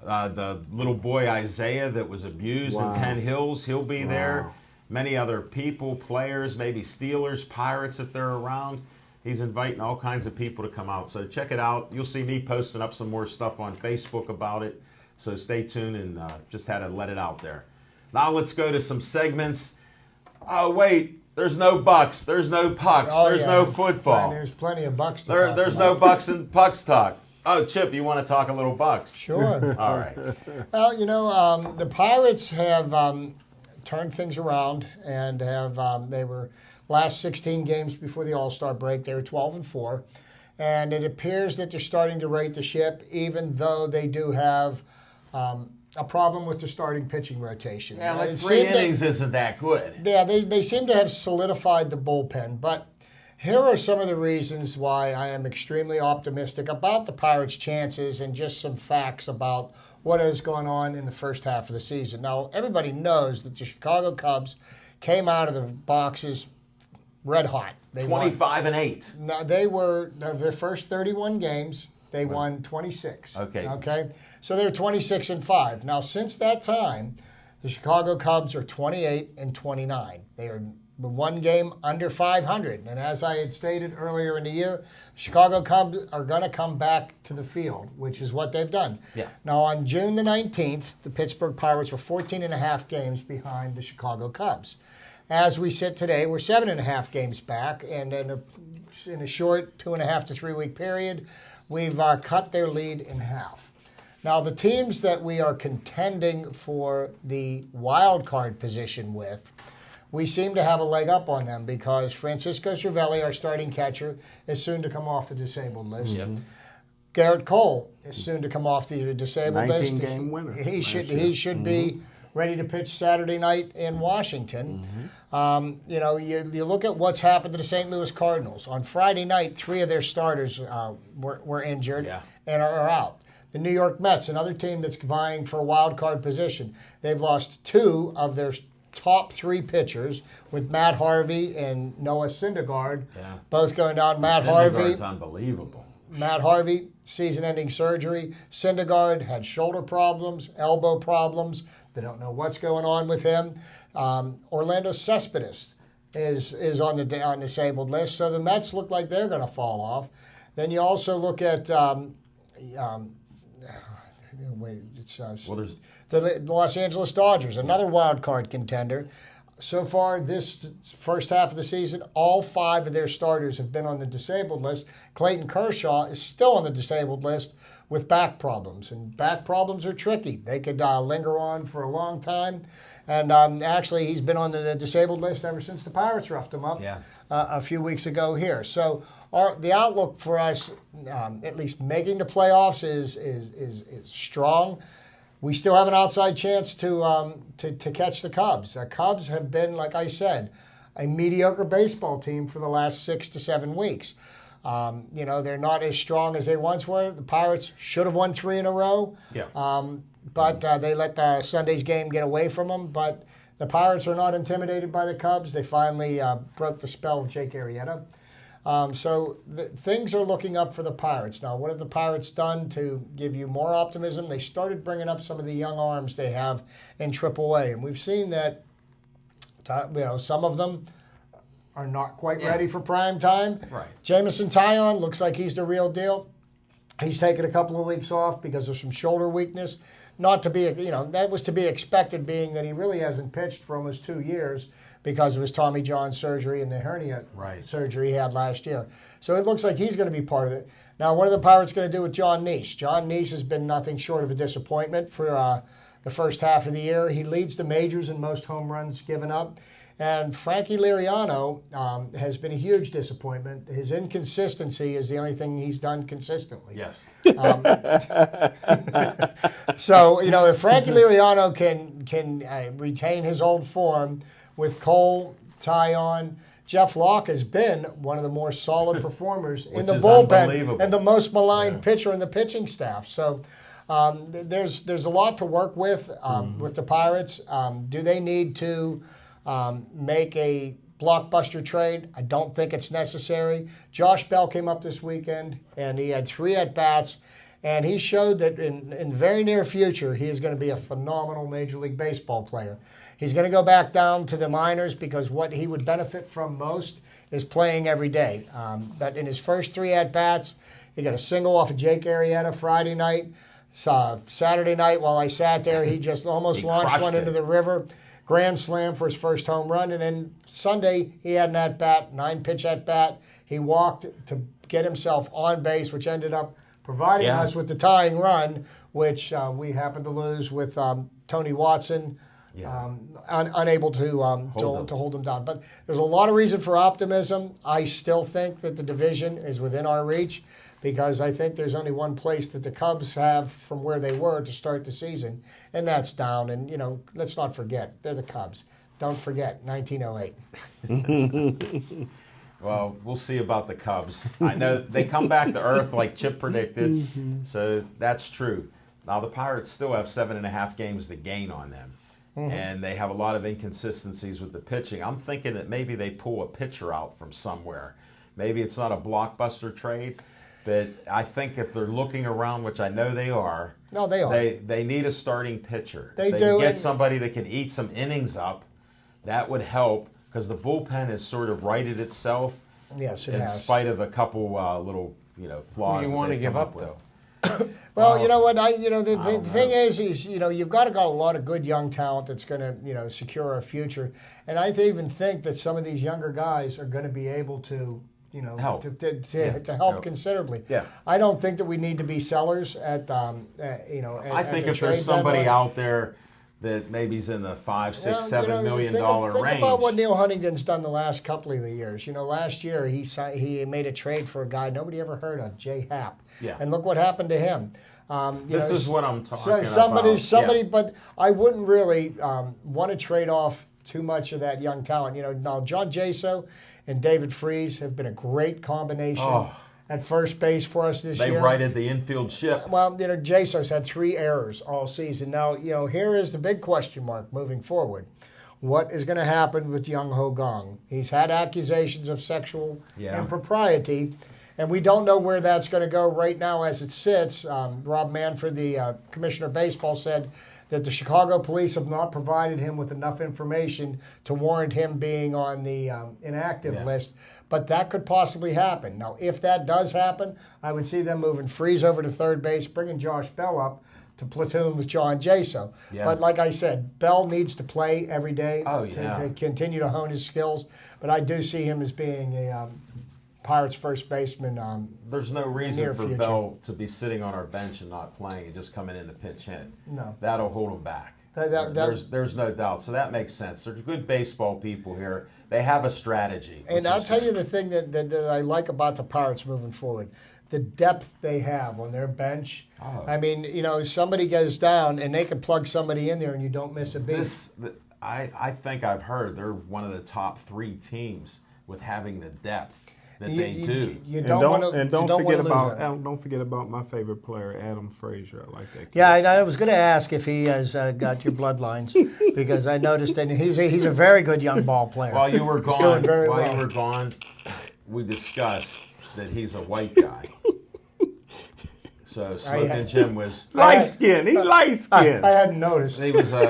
the little boy Isaiah that was abused in Penn Hills. He'll be there. Many other people, players, maybe Steelers, Pirates if they're around. He's inviting all kinds of people to come out. So check it out. You'll see me posting up some more stuff on Facebook about it. So stay tuned, and just had to let it out there. Now let's go to some segments. Oh, wait. There's no Bucks. There's no Pucks. There's no football. There's plenty of Bucks to talk There's about. no Bucks and Pucks talk. Oh, Chip, you want to talk a little Bucks? Sure. All right. Well, the Pirates have turned things around and they were last 16 games before the All-Star break. They were 12-4, and it appears that they're starting to right the ship, even though they do have a problem with the starting pitching rotation. Yeah, like 3 innings isn't that good. Yeah, they seem to have solidified the bullpen, but here are some of the reasons why I am extremely optimistic about the Pirates' chances and just some facts about what is going on in the first half of the season. Now, everybody knows that the Chicago Cubs came out of the boxes red hot. They 25-8. Now, they were their first 31 games. They won 26. Okay. So they're 26-5. Now, since that time, the Chicago Cubs are 28-29. They are one game under 500. And as I had stated earlier in the year, Chicago Cubs are going to come back to the field, which is what they've done. Yeah. Now, on June the 19th, the Pittsburgh Pirates were 14.5 games behind the Chicago Cubs. As we sit today, we're 7.5 games back, and in a short 2.5 to 3 week period, we've cut their lead in half. Now, the teams that we are contending for the wild card position with, we seem to have a leg up on them because Francisco Cervelli, our starting catcher, is soon to come off the disabled list. Yep. Garrett Cole is soon to come off the disabled list. 19-game winner. He should be ready to pitch Saturday night in Washington. You look at what's happened to the St. Louis Cardinals. On Friday night, 3 of their starters were injured and are out. The New York Mets, another team that's vying for a wild card position, they've lost 2 of their top 3 pitchers with Matt Harvey and Noah Syndergaard, both going down. Syndergaard's unbelievable. Matt Harvey, season-ending surgery. Syndergaard had shoulder problems, elbow problems. They don't know what's going on with him. Orlando Cespedes is on the disabled list, so the Mets look like they're going to fall off. Then you also look at the Los Angeles Dodgers, another wild card contender. So far, this first half of the season, all 5 of their starters have been on the disabled list. Clayton Kershaw is still on the disabled list with back problems. And back problems are tricky. They could linger on for a long time. And actually, he's been on the disabled list ever since the Pirates roughed him up a few weeks ago here. So the outlook for us, at least making the playoffs, is strong. We still have an outside chance to catch the Cubs. The Cubs have been, like I said, a mediocre baseball team for the last 6 to 7 weeks. They're not as strong as they once were. The Pirates should have won 3 in a row, but they let the Sunday's game get away from them. But the Pirates are not intimidated by the Cubs. They finally broke the spell of Jake Arrieta. So things are looking up for the Pirates. Now, what have the Pirates done to give you more optimism? They started bringing up some of the young arms they have in AAA, and we've seen that some of them are not quite ready for prime time. Right. Jameson Taillon looks like he's the real deal. He's taken a couple of weeks off because of some shoulder weakness. Not to be, that was to be expected, being that he really hasn't pitched for almost 2 years because of his Tommy John surgery and the hernia surgery he had last year. So it looks like he's going to be part of it. Now, what are the Pirates going to do with John Neese? John Neese has been nothing short of a disappointment for the first half of the year. He leads the majors in most home runs given up. And Frankie Liriano has been a huge disappointment. His inconsistency is the only thing he's done consistently. Yes. So, if Frankie Liriano can retain his old form with Cole, Tyon, Jeff Locke has been one of the more solid performers in the is bullpen unbelievable. and the most maligned pitcher in the pitching staff. So there's a lot to work with the Pirates. Do they need to make a blockbuster trade? I don't think it's necessary. Josh Bell came up this weekend, and he had 3 at-bats, and he showed that in very near future, he is going to be a phenomenal Major League Baseball player. He's going to go back down to the minors because what he would benefit from most is playing every day. But in his first 3 at-bats, he got a single off of Jake Arrieta Friday night. Saturday night, while I sat there, he just almost launched one into the river. Grand slam for his first home run. And then Sunday, he had an at-bat, 9-pitch at-bat. He walked to get himself on base, which ended up providing us with the tying run, which we happened to lose with Tony Watson, unable to hold him down. But there's a lot of reason for optimism. I still think that the division is within our reach, because I think there's only one place that the Cubs have from where they were to start the season, and that's down. And, let's not forget, they're the Cubs. Don't forget, 1908. Well, we'll see about the Cubs. I know they come back to earth like Chip predicted, so that's true. Now, the Pirates still have 7.5 games to gain on them, and they have a lot of inconsistencies with the pitching. I'm thinking that maybe they pull a pitcher out from somewhere. Maybe it's not a blockbuster trade, but I think if they're looking around, which I know they are, No, they are. They need a starting pitcher. They If do, can get and- somebody that can eat some innings up, that would help, because the bullpen has sort of righted itself. Yes, it in has. spite of a couple little flaws. Who do you that want to they've give come up, with. though? Well, you know what? The thing is you've got a lot of good young talent that's going to secure our future, and I even think that some of these younger guys are going to be able to Help. to help considerably. Yeah. I don't think that we need to be sellers at I think the if there's trade somebody deadline. out there that maybe's in the $5, $6, Well, $7 million think range. about what Neil Huntington's done the last couple of the years. Last year he made a trade for a guy nobody ever heard of, Jay Happ. Yeah. And look what happened to him. This is what I'm talking about. Somebody, Yeah. but I wouldn't really want to trade off too much of that young talent. Now John Jaso and David Freese have been a great combination at first base for us this They year. righted the infield ship. Well, Jaso's had 3 errors all season. Now, here is the big question mark moving forward. What is going to happen with Young Ho Gong? He's had accusations of sexual impropriety, and we don't know where that's going to go right now as it sits. Rob Manfred, the commissioner of baseball, said that the Chicago police have not provided him with enough information to warrant him being on the inactive list. But that could possibly happen. Now, if that does happen, I would see them moving Freese over to third base, bringing Josh Bell up to platoon with John Jaso. Yeah. But like I said, Bell needs to play every day Oh, to yeah. continue to hone his skills. But I do see him as being a Pirates first baseman. There's no reason near for future. Bell to be sitting on our bench and not playing and just coming in to pinch hit. No. That'll hold him back. There's no doubt. So that makes sense. There's good baseball people here. They have a strategy. And which I'll is tell good. you the thing that I like about the Pirates moving forward. The depth they have on their bench. Oh. I mean, somebody goes down and they can plug somebody in there and you don't miss a beat. I think I've heard they're one of the top 3 teams with having the depth that they do. You And don't want to. don't forget about my favorite player, Adam Frazier. I like that kid. Yeah, I was going to ask if he has got your bloodlines because I noticed that he's a very good young ball player. While you were He's doing gone, very while well. you were gone, we discussed that he's a white guy. So Smoking Jim was Light skin. He light skin. I hadn't noticed. he was a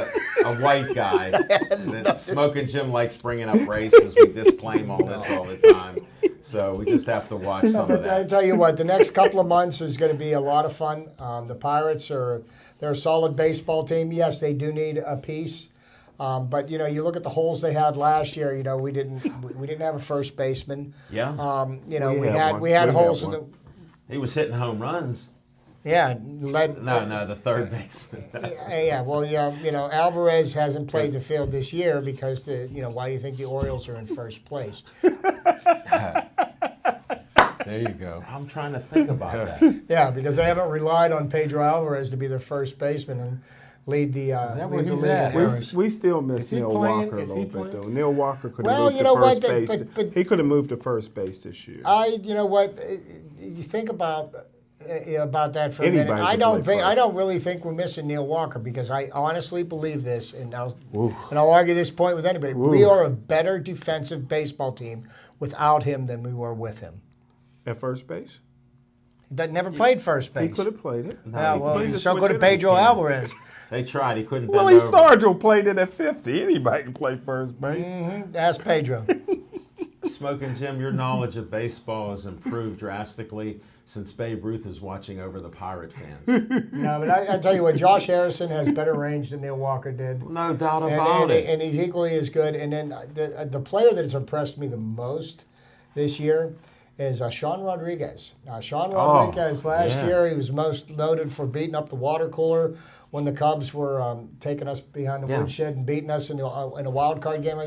white guy. And Smoking Jim likes bringing up races. We disclaim all this all the time. So we just have to watch some of But I that. tell you what, the next couple of months is going to be a lot of fun. The Pirates they're a solid baseball team. Yes, they do need a piece. But you look at the holes they had last year. We didn't have a first baseman. Yeah. We had We had holes in one. the. He was hitting home runs. Yeah, led. No, the third baseman. Yeah, well, Alvarez hasn't played the field this year because why do you think the Orioles are in first place? There you go. I'm trying to think about that. Yeah, because they haven't relied on Pedro Alvarez to be their first baseman and lead the that where lead the he's league at? in errors. We still miss he Neil playing? Walker a Is he little bit, playing? though. Neil Walker could have Well, moved you to know first what, base. but- He could have moved to first base this year. You know what? You think about that for a Anybody minute. could play I first. don't really think we're missing Neil Walker because I honestly believe this, and I'll argue this point with anybody. We are a better defensive baseball team without him than we were with him. At first base? He never played first base. He could have played it. Yeah, well, He just so switched could it. Pedro Alvarez. They tried. He couldn't Willie bend over. Stargell played it at 50. Anybody can play first base. Ask Pedro. Smoking Jim, your knowledge of baseball has improved drastically since Babe Ruth is watching over the Pirate fans. No, but I tell you what, Josh Harrison has better range than Neil Walker did. No doubt about it. And he's equally as good. And then the player that has impressed me the most this year is Sean Rodriguez. Sean Rodriguez, last year, he was most noted for beating up the water cooler when the Cubs were taking us behind the woodshed and beating us in a wild card game.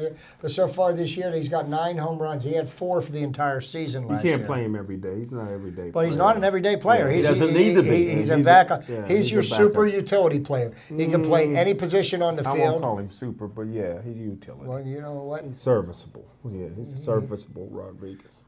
But so far this year, he's got 9 home runs. He had 4 for the entire season You last year. can't play him every day. He's not an everyday player. But he's not an everyday player. He doesn't need to be. He's a He's backup. yeah, He's your he's a backup. super utility player. He can play any position on the I won't field. call him super, but yeah, he's utility. Well, you know what? He's serviceable. Yeah, he's a serviceable Rodriguez.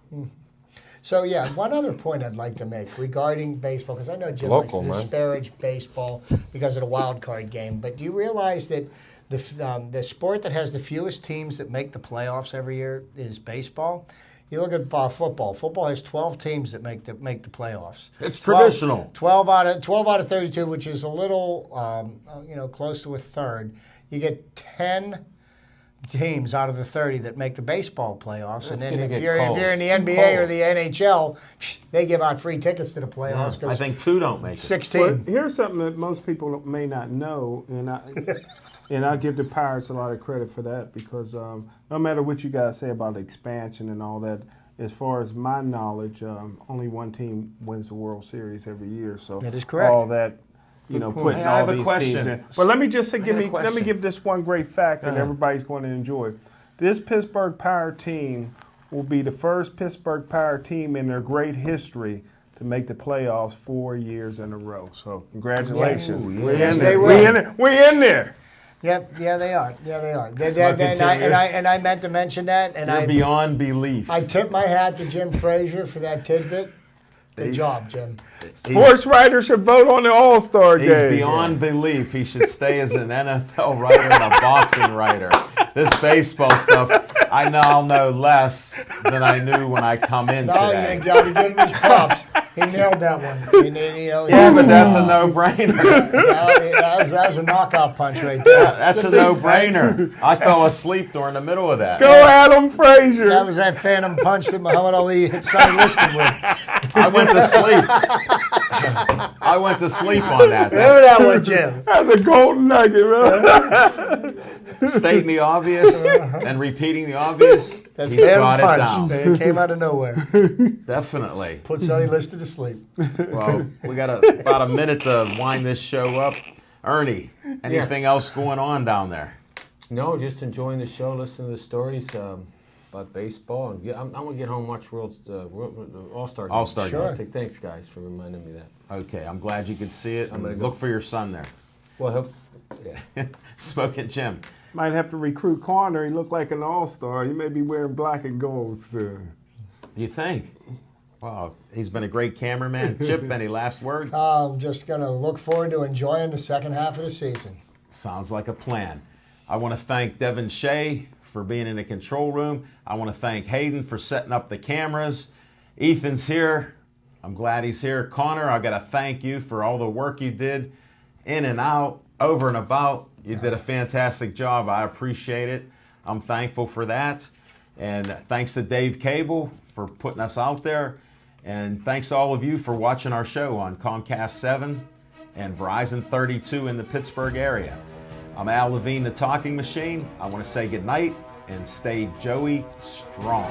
So, yeah, one other point I'd like to make regarding baseball, because I know Jim Local, likes to man. disparage baseball because of the wild card game, but do you realize that the sport that has the fewest teams that make the playoffs every year is baseball? You look at football. Football has 12 teams that make the playoffs. It's traditional. 12 out of 32, which is a little, close to a third. You get 10 teams out of the 30 that make the baseball playoffs, and then gonna if get you're cold. in the Too NBA or cold. the NHL, they give out free tickets to the playoffs I because think 2 don't make it. 16. But here's something that most people may not know, and I give the Pirates a lot of credit for that because no matter what you guys say about expansion and all that, as far as my knowledge, only one team wins the World Series every year. So That is correct. all that, putting Hey, all I have a these question. teams in. But let me just say, got a let me question. give this one great fact that everybody's going to enjoy. This Pittsburgh Pirate team will be the first Pittsburgh Pirate team in their great history to make the playoffs 4 years in a row. So congratulations. Yes. We're Yes, in they there. will. We're in there. Yep, yeah, they are. Yeah, they are. Smoking Jim, And I meant to mention that, and You're beyond belief. I tip my hat to Jim Frazier for that tidbit. Good job, Jim. Sports writers should vote on the All-Star game. He's beyond belief. He should stay as an NFL writer and a boxing writer. This baseball stuff, I'll know less than I knew when I come in No, today. you got to give him his props. He nailed that one. Yeah, but that's a no-brainer. That was a knockout punch right there. That's a no-brainer. I fell asleep during the middle of that. Go Adam Frazier. That was that phantom punch that Muhammad Ali hit Sonny Liston with. I went to sleep. I went to sleep on that. Remember that one, Jim? That's a golden nugget, man. Stating the obvious and repeating the obvious. That He's phantom got it punch, down. man, it came out of nowhere. Definitely. Put Sonny Liston to sleep. Well, we got about a minute to wind this show up. Ernie, anything else going on down there? No, just enjoying the show, listening to the stories about baseball. And I'm going to get home and watch All-Star game. All-Star Sure. Say thanks, guys, for reminding me that. Okay, I'm glad you could see it. I'm gonna And go. look for your son there. Well, yeah. Smoking Jim. Might have to recruit Corner. He looked like an all-star. He may be wearing black and gold soon. You think? Wow, he's been a great cameraman. Chip, any last word? I'm just going to look forward to enjoying the second half of the season. Sounds like a plan. I want to thank Devin Shea for being in the control room. I want to thank Hayden for setting up the cameras. Ethan's here. I'm glad he's here. Connor, I got to thank you for all the work you did in and out, over and about. You did a fantastic job. I appreciate it. I'm thankful for that. And thanks to Dave Cable for putting us out there. And thanks to all of you for watching our show on Comcast 7 and Verizon 32 in the Pittsburgh area. I'm Al Levine, the Talking Machine. I want to say goodnight and stay Joey strong.